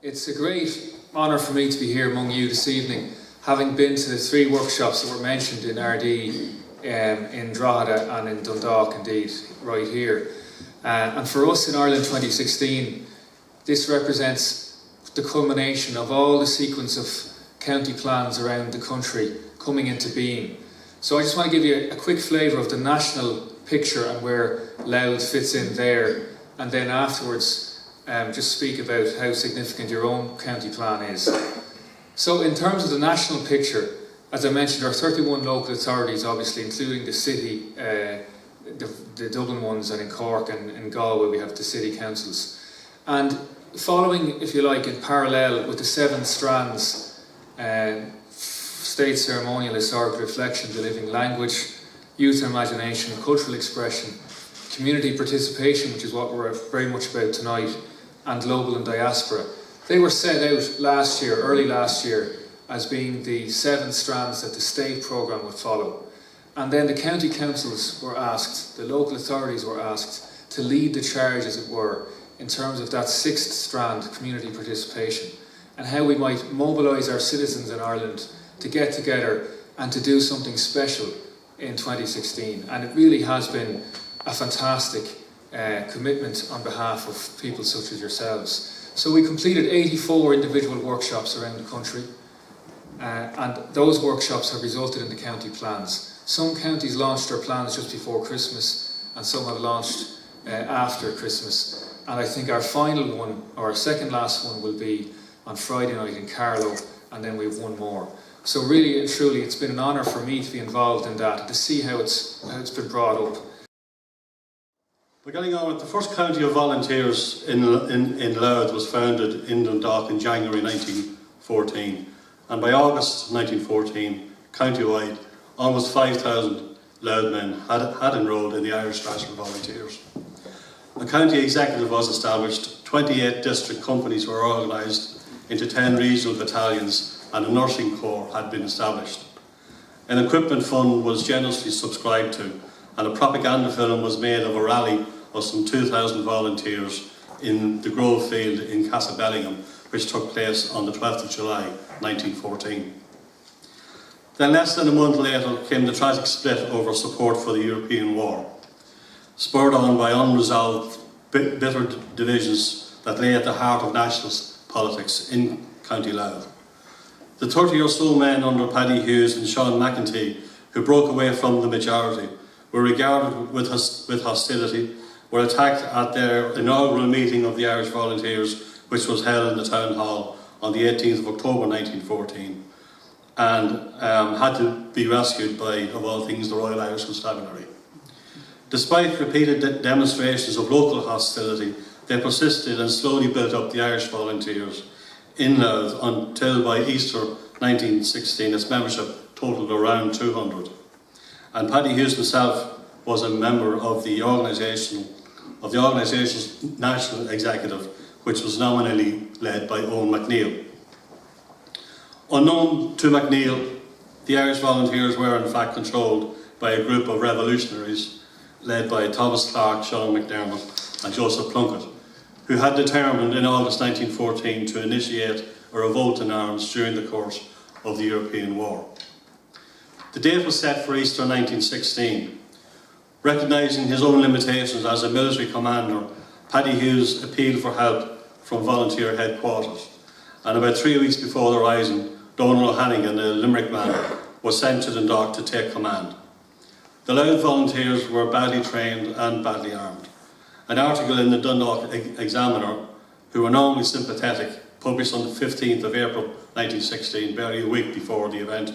It's a great honour for me to be here among you this evening, having been to the 3 workshops that were mentioned in RD, in Drogheda and in Dundalk indeed, right here. And for us in Ireland 2016, this represents the culmination of all the sequence of county plans around the country coming into being. So I just want to give you a quick flavour of the national picture and where Louth fits in there, and then afterwards just speak about how significant your own county plan is. So in terms of the national picture, as I mentioned, there are 31 local authorities, obviously, including the city, the Dublin ones, and in Cork and in Galway we have the city councils. And following, if you like, in parallel with the 7 strands, state ceremonial, historical reflection, the living language, youth and imagination, cultural expression, community participation, which is what we're very much about tonight, and global and diaspora. They were set out last year, early last year, as being the 7 strands that the state programme would follow. And then the county councils were asked, the local authorities were asked to lead the charge, as it were, in terms of that 6th strand, community participation, and how we might mobilise our citizens in Ireland to get together and to do something special in 2016. And it really has been a fantastic commitment on behalf of people such as yourselves. So we completed 84 individual workshops around the country, and those workshops have resulted in the county plans. Some counties launched their plans just before Christmas, and some have launched after Christmas. And I think our final one, or our second last one, will be on Friday night in Carlow, and then we have one more. So really and truly, it's been an honour for me to be involved in that, to see how it's been brought up. We're getting on with the first county of volunteers in Louth was founded in Dundalk in January 1914, and by August 1914, county-wide, almost 5,000 Louth men had enrolled in the Irish National Volunteers. The county executive was established, 28 district companies were organised into 10 regional battalions, and a nursing corps had been established. An equipment fund was generously subscribed to, and a propaganda film was made of a rally of some 2,000 volunteers in the Grove Field in Castlebellingham, which took place on the 12th of July 1914. Then less than a month later came the tragic split over support for the European war, spurred on by unresolved bitter divisions that lay at the heart of nationalist politics in County Louth. The 30 or so men under Paddy Hughes and Sean McEntee, who broke away from the majority, were regarded with hostility, were attacked at their inaugural meeting of the Irish Volunteers, which was held in the Town Hall on the 18th of October 1914, and had to be rescued by, of all things, the Royal Irish Constabulary. Despite repeated demonstrations of local hostility, they persisted and slowly built up the Irish Volunteers in Louth until by Easter 1916 its membership totalled around 200. And Paddy Hughes himself was a member of the organisation's national executive, which was nominally led by Owen MacNeill. Unknown to MacNeill, the Irish Volunteers were in fact controlled by a group of revolutionaries led by Thomas Clarke, Sean McDermott and Joseph Plunkett, who had determined in August 1914 to initiate a revolt in arms during the course of the European War. The date was set for Easter 1916. Recognising his own limitations as a military commander, Paddy Hughes appealed for help from volunteer headquarters, and about 3 weeks before the rising, Donald O'Hannigan, a Limerick man, was sent to Dundalk to take command. The Louth volunteers were badly trained and badly armed. An article in the Dundalk Examiner, who were normally sympathetic, published on the 15th of April 1916, barely a week before the event,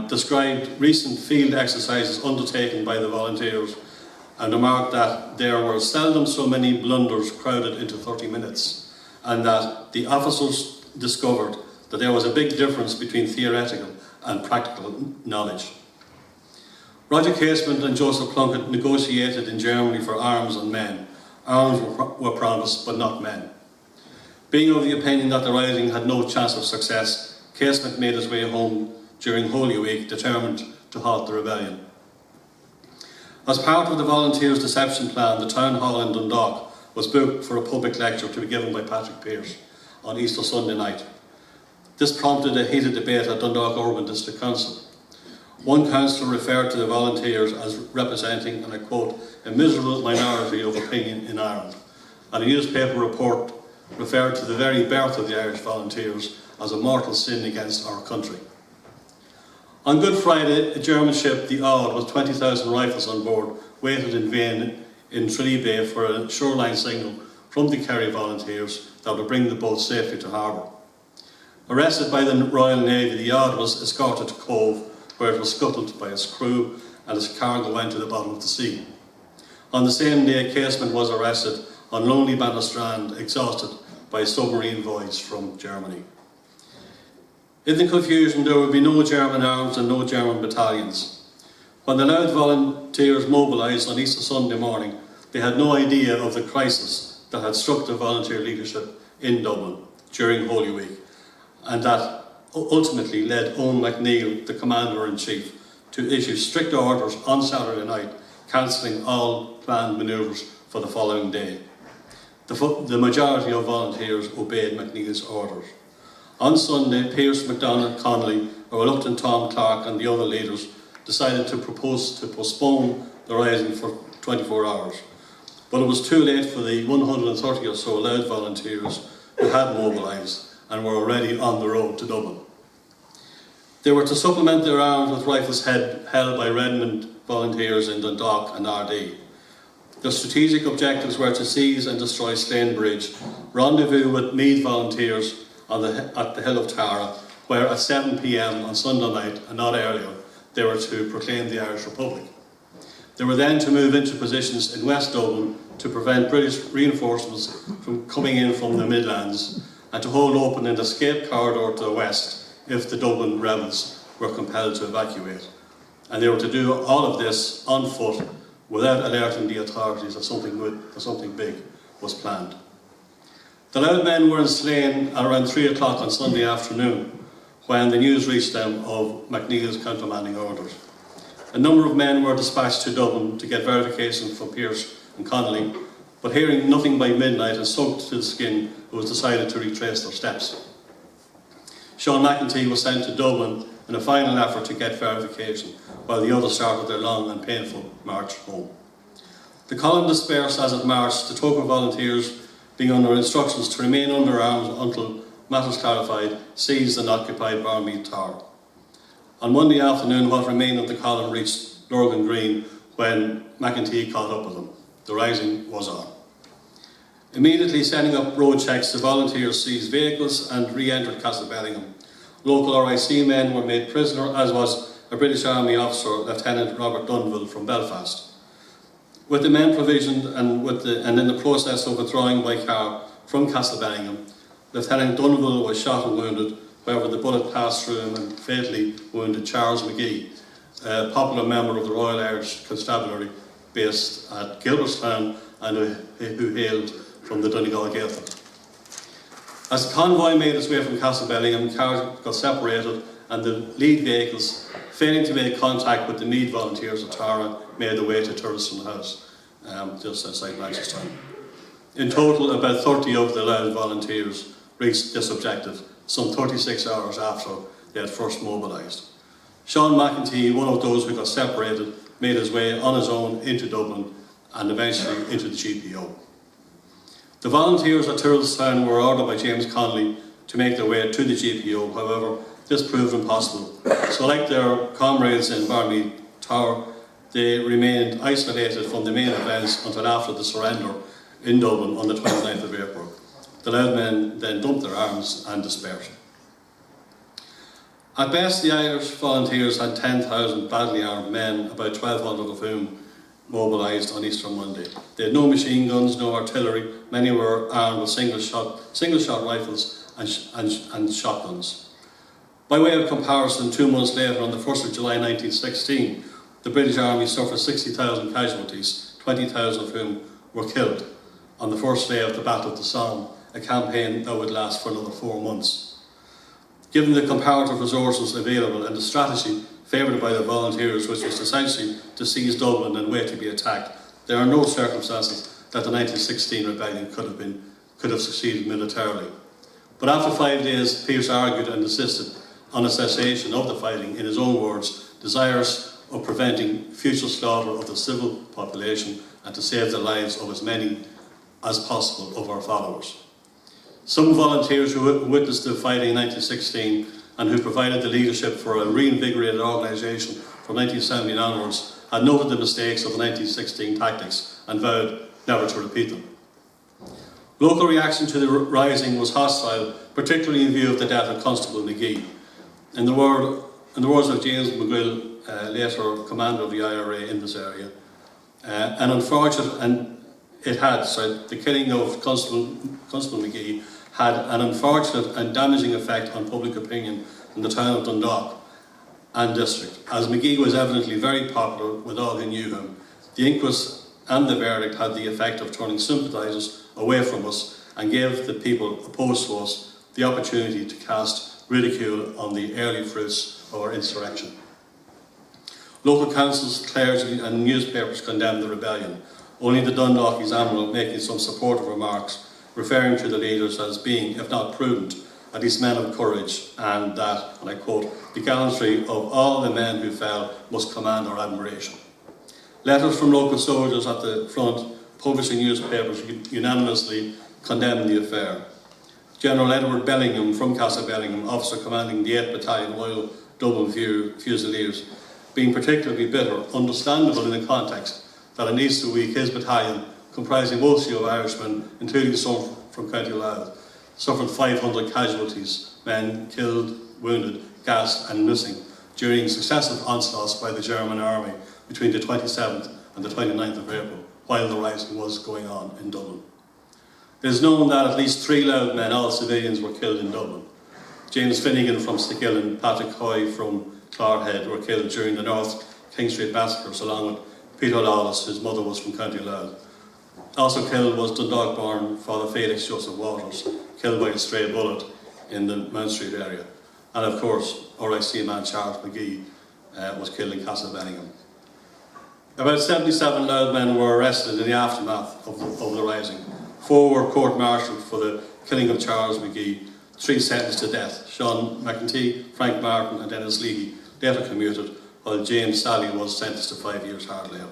described recent field exercises undertaken by the volunteers and remarked that there were seldom so many blunders crowded into 30 minutes, and that the officers discovered that there was a big difference between theoretical and practical knowledge. Roger Casement and Joseph Plunkett negotiated in Germany for arms and men. Arms were promised, but not men. Being of the opinion that the rising had no chance of success, Casement made his way home during Holy Week, determined to halt the rebellion. As part of the Volunteers' Deception Plan, the Town Hall in Dundalk was booked for a public lecture to be given by Patrick Pearse on Easter Sunday night. This prompted a heated debate at Dundalk Urban District Council. One councillor referred to the volunteers as representing, and I quote, a miserable minority of opinion in Ireland, and a newspaper report referred to the very birth of the Irish Volunteers as a mortal sin against our country. On Good Friday, a German ship, the Odd, with 20,000 rifles on board, waited in vain in Tralee Bay for a shoreline signal from the Kerry Volunteers that would bring the boat safely to harbour. Arrested by the Royal Navy, the Odd was escorted to Cove, where it was scuttled by its crew and its cargo went to the bottom of the sea. On the same day, a caseman was arrested on lonely Bannostrand, exhausted by a submarine voyage from Germany. In the confusion, there would be no German arms and no German battalions. When the Louth volunteers mobilised on Easter Sunday morning, they had no idea of the crisis that had struck the volunteer leadership in Dublin during Holy Week, and that ultimately led Owen McNeill, the Commander-in-Chief, to issue strict orders on Saturday night, cancelling all planned manoeuvres for the following day. The majority of volunteers obeyed McNeill's orders. On Sunday, Pearse, MacDonald, Connolly, a reluctant Tom Clark and the other leaders decided to propose to postpone the rising for 24 hours. But it was too late for the 130 or so Louth volunteers who had mobilised and were already on the road to Dublin. They were to supplement their arms with rifles held by Redmond volunteers in Dundalk and Ardee. Their strategic objectives were to seize and destroy Slane Bridge, rendezvous with Meath volunteers at the Hill of Tara, where at 7 p.m. on Sunday night, and not earlier, they were to proclaim the Irish Republic. They were then to move into positions in West Dublin to prevent British reinforcements from coming in from the Midlands, and to hold open an escape corridor to the west if the Dublin rebels were compelled to evacuate. And they were to do all of this on foot without alerting the authorities that something big was planned. The Louth men were in Slane around 3 o'clock on Sunday afternoon when the news reached them of McNeill's countermanding orders. A number of men were dispatched to Dublin to get verification from Pearse and Connolly, but hearing nothing by midnight and soaked to the skin, it was decided to retrace their steps. Sean McEntee was sent to Dublin in a final effort to get verification, while the others started their long and painful march home. The column dispersed as it marched, the troop of volunteers being under instructions to remain under arms until matters clarified, seized and occupied Barmead Tower. On Monday afternoon, what remained of the column reached Lurgan Green when McEntee caught up with them. The rising was on. Immediately setting up road checks, the volunteers seized vehicles and re-entered Castlebellingham. Local RIC men were made prisoner, as was a British Army officer, Lieutenant Robert Dunville from Belfast. With the men provisioned and in the process of withdrawing by car from Castlebellingham, Lieutenant Dunville was shot and wounded. However, the bullet passed through him and fatally wounded Charles McGee, a popular member of the Royal Irish Constabulary based at Gilbertstown and who hailed from the Donegal Gaeltacht. As the convoy made its way from Castlebellingham, cars got separated and the lead vehicles, failing to make contact with the Meath volunteers at Tara, made their way to Turleston House, just outside Manchester. In total, about 30 of the Louth volunteers reached this objective some 36 hours after they had first mobilised. Sean McEntee, one of those who got separated, made his way on his own into Dublin and eventually into the GPO. The volunteers at Turlestown were ordered by James Connolly to make their way to the GPO. However, this proved impossible. So like their comrades in Barmead Tower, they remained isolated from the main events until after the surrender in Dublin on the 29th of April. The Louth men then dumped their arms and dispersed. At best, the Irish volunteers had 10,000 badly armed men, about 1,200 of whom mobilised on Easter Monday. They had no machine guns, no artillery. Many were armed with single-shot rifles and shotguns. By way of comparison, 2 months later, on the 1st of July 1916, the British Army suffered 60,000 casualties, 20,000 of whom were killed on the first day of the Battle of the Somme, a campaign that would last for another 4 months. Given the comparative resources available and the strategy favoured by the volunteers, which was essentially to seize Dublin and wait to be attacked, there are no circumstances that the 1916 rebellion could have succeeded militarily. But after 5 days, Pearse argued and insisted on a cessation of the fighting, in his own words, desirous of preventing future slaughter of the civil population and to save the lives of as many as possible of our followers. Some volunteers who witnessed the fighting in 1916 and who provided the leadership for a reinvigorated organisation from 1917 onwards had noted the mistakes of the 1916 tactics and vowed never to repeat them. Local reaction to the rising was hostile, particularly in view of the death of Constable McGee. In the words of James McGill, later commander of the IRA in this area, the killing of Constable McGee had an unfortunate and damaging effect on public opinion in the town of Dundalk and district. As McGee was evidently very popular with all who knew him, the inquest and the verdict had the effect of turning sympathisers away from us and gave the people opposed to us the opportunity to cast ridicule on the early fruits of our insurrection. Local councils, clergy and newspapers condemned the rebellion, only the Dundalk Examiner making some supportive remarks, referring to the leaders as being, if not prudent, at least men of courage, and that, and I quote, the gallantry of all the men who fell must command our admiration. Letters from local soldiers at the front, publishing newspapers unanimously condemned the affair. General Edward Bellingham from Castle Bellingham, officer commanding the 8th Battalion Royal Dublin Fusiliers, being particularly bitter, understandable in the context that in Easter week his battalion, comprising mostly of Irishmen, including some from County Louth, suffered 500 casualties, men killed, wounded, gassed and missing during successive onslaughts by the German army between the 27th and the 29th of April, while the rising was going on in Dublin. It is known that at least 3 Louth men, all civilians, were killed in Dublin. James Finnegan from Stickhill, Patrick Hoy from Clarhead were killed during the North King Street massacres, along with Peter Lawless, whose mother was from County Louth. Also killed was Dundalk-born Father Felix Joseph Waters, killed by a stray bullet in the Mount Street area. And of course, RIC man Charles McGee was killed in Castle Bellingham. About 77 Louth men were arrested in the aftermath of the rising. 4 were court-martialed for the killing of Charles McGee, 3 sentenced to death. Sean McEntee, Frank Martin and Dennis Leahy later commuted, while James Sally was sentenced to 5 years hard labour.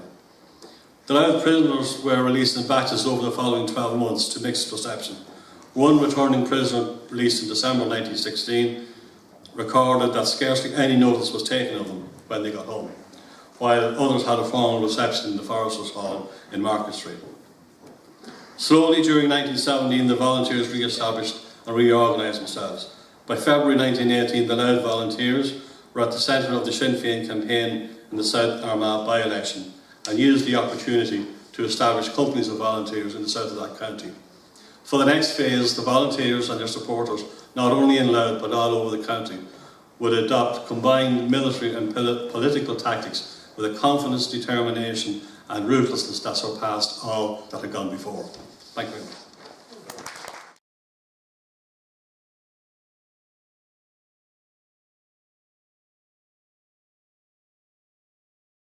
The Louth prisoners were released in batches over the following 12 months to mixed reception. One returning prisoner, released in December 1916, recorded that scarcely any notice was taken of them when they got home, while others had a formal reception in the Foresters' Hall in Market Street. Slowly during 1917, the volunteers re-established and reorganised themselves. By February 1918, the Louth volunteers were at the centre of the Sinn Féin campaign in the South Armagh by-election and used the opportunity to establish companies of volunteers in the south of that county. For the next phase, the volunteers and their supporters, not only in Louth but all over the county, would adopt combined military and political tactics with a confidence, determination and ruthlessness that surpassed all that had gone before. Thank you very much.